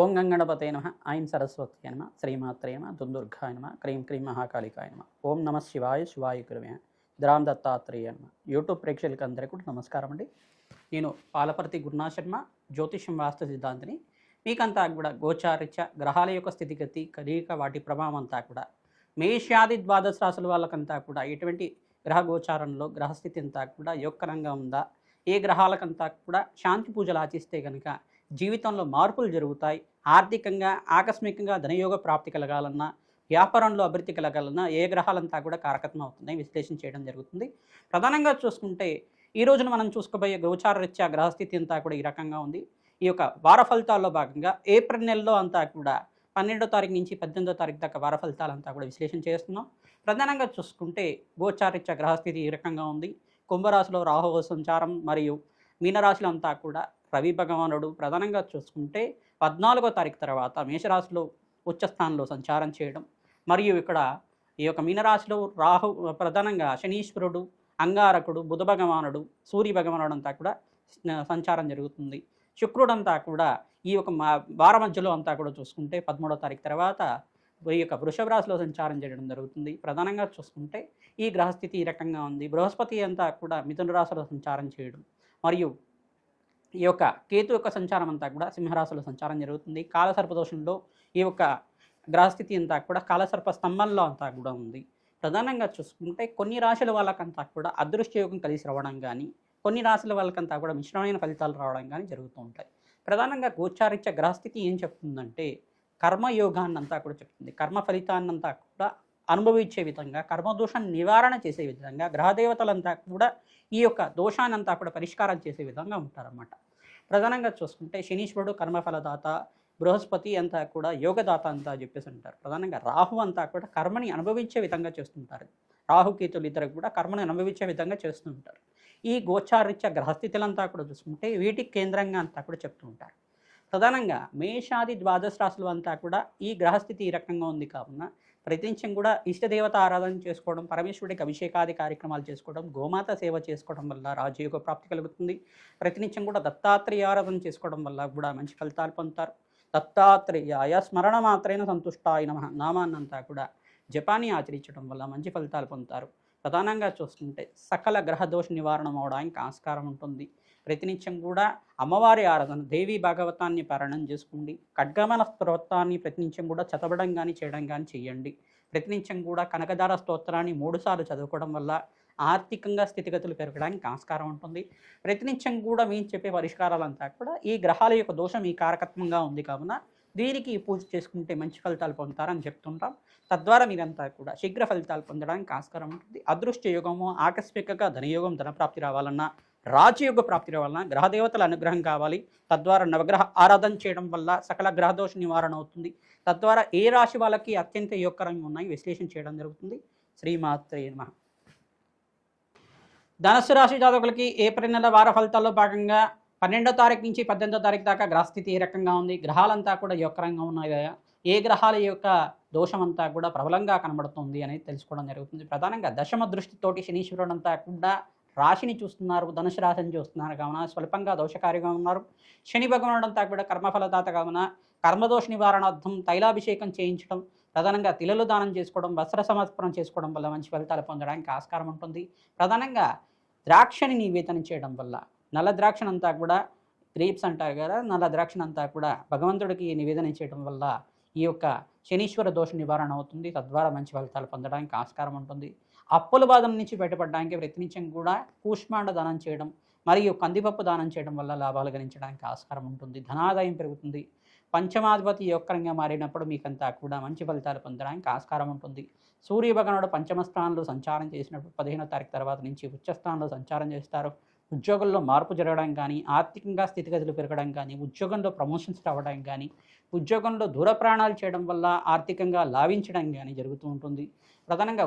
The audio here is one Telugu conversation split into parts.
ఓం గంగణపతే నమ ఐం సరస్వతి నమ శ్రీమాత్రే నమ దుందుర్గాయ నమ క్రీం క్రీం మహాకాళికాయ నమ ఓం నమ శివాయ గురువే ద్రాం దత్తాత్రేయ నమ. యూట్యూబ్ ప్రేక్షకులకి అందరికీ కూడా నమస్కారం అండి. నేను పాలపర్తి గురునాథ్ శర్మ, జ్యోతిష్యం వాస్తు సిద్ధాంతిని. మీకంతా కూడా గోచారిత్య గ్రహాల యొక్క స్థితిగతి కదలిక వాటి ప్రభావం అంతా కూడా మేషాది ద్వాదశ రాశుల వాళ్ళకంతా కూడా ఎటువంటి గ్రహ గోచారంలో గ్రహస్థితి అంతా కూడా యోగకరంగా ఉందా, ఏ గ్రహాలకంతా కూడా శాంతి పూజలు ఆచిస్తే కనుక జీవితంలో మార్పులు జరుగుతాయి, ఆర్థికంగా ఆకస్మికంగా ధనయోగ ప్రాప్తి కలగాలన్నా, వ్యాపారంలో అభివృద్ధి కలగాలన్నా ఏ గ్రహాలంతా కూడా కారకత్వం అవుతున్నాయి విశ్లేషణ చేయడం జరుగుతుంది. ప్రధానంగా చూసుకుంటే ఈ రోజున మనం చూసుకోబోయే గోచారరీత్యా గ్రహస్థితి అంతా కూడా ఈ రకంగా ఉంది. ఈ యొక్క వార ఫలితాల్లో భాగంగా ఏప్రిల్ నెలలో అంతా కూడా 12వ తారీఖు నుంచి 18వ తారీఖు దాకా వార ఫలితాలంతా కూడా విశ్లేషణ చేస్తున్నాం. ప్రధానంగా చూసుకుంటే గోచారరీత్యా గ్రహస్థితి ఈ రకంగా ఉంది. కుంభరాశిలో రాహువు సంచారం మరియు మీనరాశిలో అంతా కూడా రవి భగవానుడు ప్రధానంగా చూసుకుంటే 14వ తారీఖు తర్వాత మేషరాశిలో ఉచ్చస్థానంలో సంచారం చేయడం, మరియు ఇక్కడ ఈ యొక్క మీనరాశిలో రాహు ప్రధానంగా శనీశ్వరుడు, అంగారకుడు, బుధ భగవానుడు, సూర్య భగవానుడు అంతా కూడా సంచారం జరుగుతుంది. శుక్రుడంతా కూడా ఈ యొక్క వార మధ్యలో అంతా కూడా చూసుకుంటే 13వ తారీఖు తర్వాత ఈ యొక్క వృషభ రాశిలో సంచారం చేయడం జరుగుతుంది. ప్రధానంగా చూసుకుంటే ఈ గ్రహస్థితి ఈ రకంగా ఉంది. బృహస్పతి అంతా కూడా మిథున రాశిలో సంచారం చేయడం, మరియు ఈ యొక్క కేతు యొక్క సంచారం అంతా కూడా సింహరాశిలో సంచారం జరుగుతుంది. కాలసర్పదోషంలో ఈ యొక్క గ్రహస్థితి అంతా కూడా కాలసర్ప స్తంభంలో అంతా కూడా ఉంది. ప్రధానంగా చూసుకుంటే కొన్ని రాశుల వాళ్ళకంతా కూడా అదృష్టయోగం కలిసి రావడం కానీ, కొన్ని రాశుల వాళ్ళకంతా కూడా మిశ్రమైన ఫలితాలు రావడం కానీ జరుగుతూ ఉంటాయి. ప్రధానంగా గోచారిత్య గ్రహస్థితి ఏం చెప్తుందంటే కర్మయోగాన్ని అంతా కూడా చెప్తుంది. కర్మ ఫలితాన్నంతా కూడా అనుభవించే విధంగా, కర్మదోషాన్ని నివారణ చేసే విధంగా గ్రహదేవతలంతా కూడా ఈ యొక్క దోషాన్నంతా కూడా పరిష్కారం చేసే విధంగా ఉంటారన్నమాట. ప్రధానంగా చూసుకుంటే శనీశ్వరుడు కర్మఫలదాత, బృహస్పతి అంతా కూడా యోగదాత అంతా చెప్పేసి ఉంటారు. ప్రధానంగా రాహు అంతా కూడా కర్మని అనుభవించే విధంగా చేస్తుంటారు. రాహుకేతులు ఇద్దరు కూడా కర్మని అనుభవించే విధంగా చేస్తుంటారు. ఈ గోచారిత్య గ్రహస్థితులంతా కూడా చూసుకుంటే వీటికి కేంద్రంగా అంతా కూడా చెప్తూ ఉంటారు. ప్రధానంగా మేషాది ద్వాదశ రాశులు అంతా కూడా ఈ గ్రహస్థితి ఈ రకంగా ఉంది కావున ప్రతినిత్యం కూడా ఇష్టదేవత ఆరాధన చేసుకోవడం, పరమేశ్వరుడికి అభిషేకాది కార్యక్రమాలు చేసుకోవడం, గోమాత సేవ చేసుకోవడం వల్ల రాజయోగ ప్రాప్తి కలుగుతుంది. ప్రతినిత్యం కూడా దత్తాత్రేయ ఆరాధన చేసుకోవడం వల్ల కూడా మంచి ఫలితాలు పొందుతారు. దత్తాత్రేయాయ స్మరణ మాత్రైన సంతుష్టాయ నమః నామాన్నంతా కూడా జపాన్ని ఆచరించడం వల్ల మంచి ఫలితాలు పొందుతారు. ప్రధానంగా చూసుకుంటే సకల గ్రహ దోష నివారణ అవడానికి ఆస్కారం ఉంటుంది. ప్రతినిత్యం కూడా అమ్మవారి ఆరాధన, దేవీ భాగవతాన్ని పారాయణం చేసుకోండి. ఖడ్గమల స్తోత్రాన్ని ప్రతినిత్యం కూడా చదవడం కానీ చేయడం కానీ చేయండి. ప్రతినిత్యం కూడా కనకదార స్తోత్రాన్ని 3 సార్లు చదువుకోవడం వల్ల ఆర్థికంగా స్థితిగతులు పెరగడానికి ఆస్కారం ఉంటుంది. ప్రతినిత్యం కూడా మేము చెప్పే పరిష్కారాలంతా కూడా ఈ గ్రహాల యొక్క దోషం ఈ కారకత్వంగా ఉంది కావున దీనికి పూజ చేసుకుంటే మంచి ఫలితాలు పొందుతారని చెప్తుంటాం. తద్వారా మీరంతా కూడా శీఘ్ర ఫలితాలు పొందడానికి ఆస్కారం ఉంటుంది. అదృష్ట యోగము, ఆకస్మికంగా ధనయోగం, ధనప్రాప్తి రావాలన్నా, రాజయోగ ప్రాప్తి రావాలన్నా గ్రహదేవతల అనుగ్రహం కావాలి. తద్వారా నవగ్రహ ఆరాధన చేయడం వల్ల సకల గ్రహదోష నివారణ అవుతుంది. తద్వారా ఏ రాశి వాళ్ళకి అత్యంత యోగకరంగా ఉన్నాయి విశ్లేషణ చేయడం జరుగుతుంది. శ్రీమాత్రే నమః. ధనుస్సు రాశి జాతకులకి ఏప్రిల్ నెల వార ఫలితాల్లో భాగంగా 12వ తారీఖు నుంచి 18వ తారీఖు దాకా గ్రహస్థితి ఏ రకంగా ఉంది, గ్రహాలంతా కూడా యోగకరంగా ఉన్నాయా, ఏ గ్రహాల యొక్క దోషం అంతా కూడా ప్రబలంగా కనబడుతుంది అనేది తెలుసుకోవడం జరుగుతుంది. ప్రధానంగా దశమ దృష్టితోటి శనీశ్వరుడు అంతా కూడా రాశిని చూస్తున్నారు, ధనుసు రాశిని చూస్తున్నారు కావున స్వల్పంగా దోషకారిగా ఉన్నారు. శని భగవానుడు అంతా కూడా కర్మఫలదాత కావున కర్మదోష నివారణార్థం తైలాభిషేకం చేయించడం, ప్రధానంగా తిలలు దానం చేసుకోవడం, వస్త్ర సమర్పణం చేసుకోవడం వల్ల మంచి ఫలితాలు పొందడానికి ఆస్కారం ఉంటుంది. ప్రధానంగా ద్రాక్షని నివేదన చేయడం వల్ల, నల్ల ద్రాక్షనంతా కూడా గ్రేప్స్ అంటారు కదా, నల్ల ద్రాక్షనంతా కూడా భగవంతుడికి నివేదన చేయడం వల్ల ఈ యొక్క శనీశ్వర దోష నివారణ అవుతుంది. తద్వారా మంచి ఫలితాలు పొందడానికి ఆస్కారం ఉంటుంది. అప్పుల బాధ నుంచి బయటపడడానికి ప్రతినిత్యం కూడా కూష్మాండ దానం చేయడం మరియు కందిపప్పు దానం చేయడం వల్ల లాభాలు గణించడానికి ఆస్కారం ఉంటుంది. ధనాదాయం పెరుగుతుంది. పంచమాధిపతి యోగకరంగా మారినప్పుడు మీకంతా కూడా మంచి ఫలితాలు పొందడానికి ఆస్కారం ఉంటుంది. సూర్య భగవానుడు పంచమ స్థానంలో సంచారం చేసినప్పుడు 15వ తారీఖు తర్వాత నుంచి ఉచ్చస్థానంలో సంచారం చేస్తారు. ఉద్యోగంలో మార్పు జరగడం కానీ, ఆర్థికంగా స్థితిగతులు పెరగడం కానీ, ఉద్యోగంలో ప్రమోషన్స్ రావడం కానీ, ఉద్యోగంలో దూర ప్రయాణాలు చేయడం వల్ల ఆర్థికంగా లాభించడం కానీ జరుగుతూ ఉంటుంది. ప్రధానంగా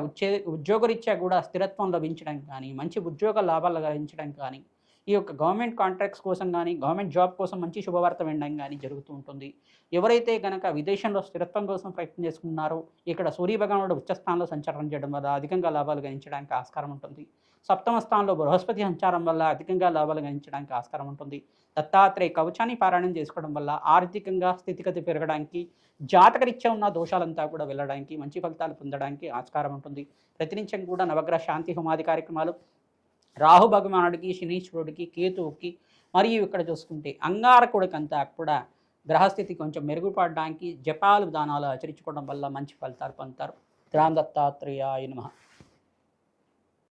ఉద్యోగరీత్యా కూడా స్థిరత్వం లభించడం కానీ, మంచి ఉద్యోగ లాభాలు లభించడం కానీ, ఈ యొక్క గవర్నమెంట్ కాంట్రాక్ట్స్ కోసం కానీ, గవర్నమెంట్ జాబ్ కోసం మంచి శుభవార్త వినడం కానీ జరుగుతూ ఉంటుంది. ఎవరైతే కనుక విదేశంలో స్థిరత్వం కోసం ప్రయత్నం చేసుకున్నారో ఇక్కడ సూర్య భగవానుడు ఉచ్చస్థానంలో సంచారం చేయడం వల్ల అధికంగా లాభాలు గణించడానికి ఆస్కారం ఉంటుంది. సప్తమ స్థానంలో బృహస్పతి సంచారం వల్ల అధికంగా లాభాలు గణించడానికి ఆస్కారం ఉంటుంది. దత్తాత్రేయ కవచాన్ని పారాయణం చేసుకోవడం వల్ల ఆర్థికంగా స్థితిగతి పెరగడానికి, జాతకరీత్యా ఉన్న దోషాలంతా కూడా వెళ్ళడానికి, మంచి ఫలితాలు పొందడానికి ఆస్కారం ఉంటుంది. ప్రతినిత్యం కూడా నవగ్రహ శాంతి హోమాది కార్యక్రమాలు రాహు భగవానుడికి, శనీశ్వరుడికి, కేతువుకి మరియు ఇక్కడ చూసుకుంటే అంగారకుడికంతా కూడా గ్రహస్థితి కొంచెం మెరుగుపడడానికి జపాలు దానాలు ఆచరించుకోవడం వల్ల మంచి ఫలితాలు పొందుతారు. రామ్ దత్తాత్రేయాయ నమః.